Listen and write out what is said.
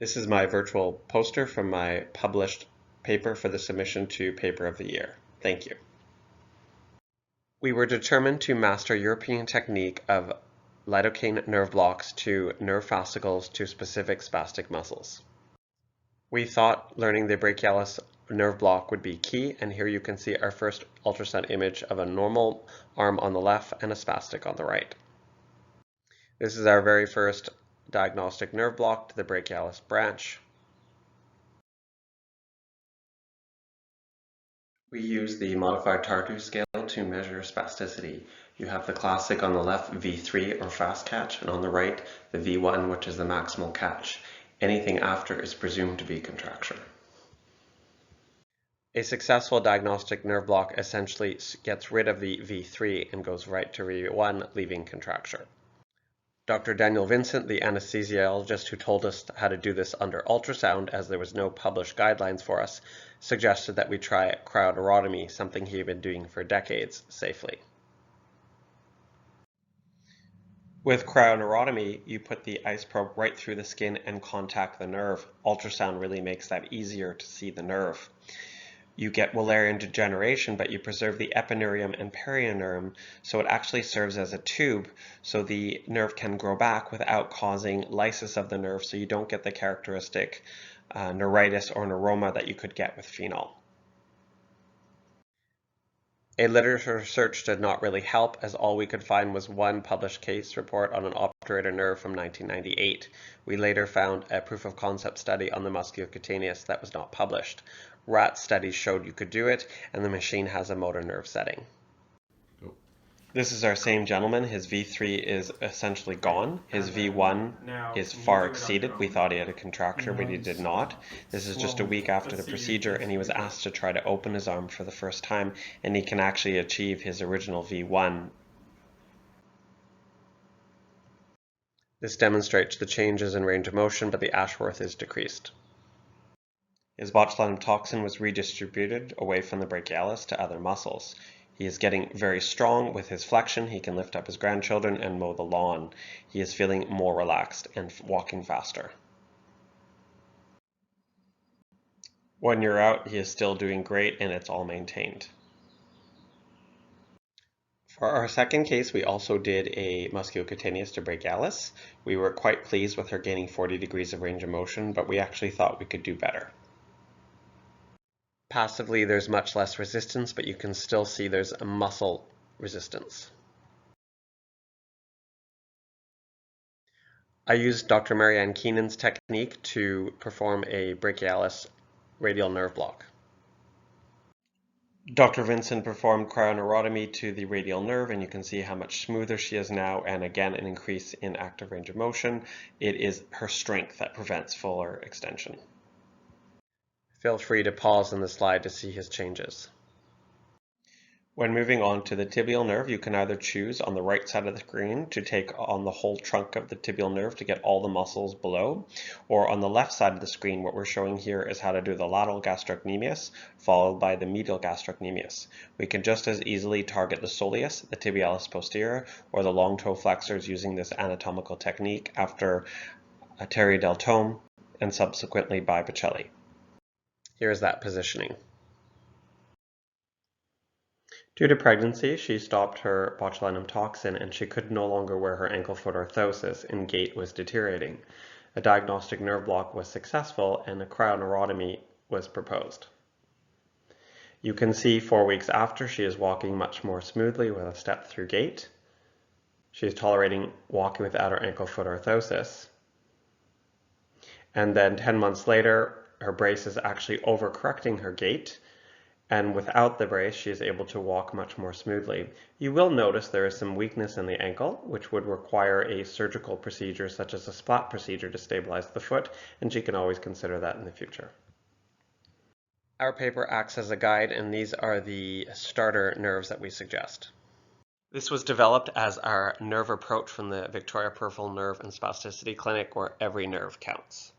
This is my virtual poster from my published paper for the submission to Paper of the Year. Thank you. We were determined to master European technique of lidocaine nerve blocks to nerve fascicles to specific spastic muscles. We thought learning the brachialis nerve block would be key, and here you can see our first ultrasound image of a normal arm on the left and a spastic on the right. This is our very first diagnostic nerve block to the brachialis branch. We use the modified Tartu scale to measure spasticity. You have the classic on the left, V3 or fast catch, and on the right, the V1, which is the maximal catch. Anything after is presumed to be contracture. A successful diagnostic nerve block essentially gets rid of the V3 and goes right to V1, leaving contracture. Dr. Daniel Vincent, the anesthesiologist who told us how to do this under ultrasound, as there was no published guidelines for us, suggested that we try cryoneurotomy, something he had been doing for decades, safely. With cryoneurotomy, you put the ice probe right through the skin and contact the nerve. Ultrasound really makes that easier to see the nerve. You get Wallerian degeneration, but you preserve the epineurium and perioneurium, so it actually serves as a tube, so the nerve can grow back without causing lysis of the nerve, so you don't get the characteristic neuritis or neuroma that you could get with phenol. A literature search did not really help, as all we could find was one published case report on an obturator nerve from 1998. We later found a proof of concept study on the musculocutaneous that was not published. Rat studies showed you could do it, and the machine has a motor nerve setting. This is our same gentleman. His V3 is essentially gone. His V1 is far exceeded. We thought he had a contracture, but he did not. This is just a week after the procedure, and he was asked to try to open his arm for the first time, and he can actually achieve his original V1. This demonstrates the changes in range of motion, but the Ashworth is decreased. His botulinum toxin was redistributed away from the brachialis to other muscles. He is getting very strong with his flexion. He can lift up his grandchildren and mow the lawn. He is feeling more relaxed and walking faster. 1 year out, he is still doing great, and it's all maintained. For our second case, we also did a musculocutaneous to brachialis. We were quite pleased with her gaining 40 degrees of range of motion, but we actually thought we could do better. Passively, there's much less resistance, but you can still see there's a muscle resistance. I used Dr. Marianne Keenan's technique to perform a brachialis radial nerve block. Dr. Vincent performed cryoneurotomy to the radial nerve, and you can see how much smoother she is now, and again an increase in active range of motion. It is her strength that prevents fuller extension. Feel free to pause on the slide to see his changes. When moving on to the tibial nerve, you can either choose on the right side of the screen to take on the whole trunk of the tibial nerve to get all the muscles below, or on the left side of the screen, what we're showing here is how to do the lateral gastrocnemius followed by the medial gastrocnemius. We can just as easily target the soleus, the tibialis posterior, or the long toe flexors using this anatomical technique after a Terry del Tome and subsequently by Bocelli. Here's that positioning. Due to pregnancy, she stopped her botulinum toxin and she could no longer wear her ankle-foot orthosis and gait was deteriorating. A diagnostic nerve block was successful and a cryoneurotomy was proposed. You can see 4 weeks after she is walking much more smoothly with a step-through gait. She is tolerating walking without her ankle-foot orthosis. And then 10 months later, her brace is actually overcorrecting her gait, and without the brace, she is able to walk much more smoothly. You will notice there is some weakness in the ankle, which would require a surgical procedure such as a splat procedure to stabilize the foot, and she can always consider that in the future. Our paper acts as a guide, and these are the starter nerves that we suggest. This was developed as our nerve approach from the Victoria Peripheral Nerve and Spasticity Clinic, where every nerve counts.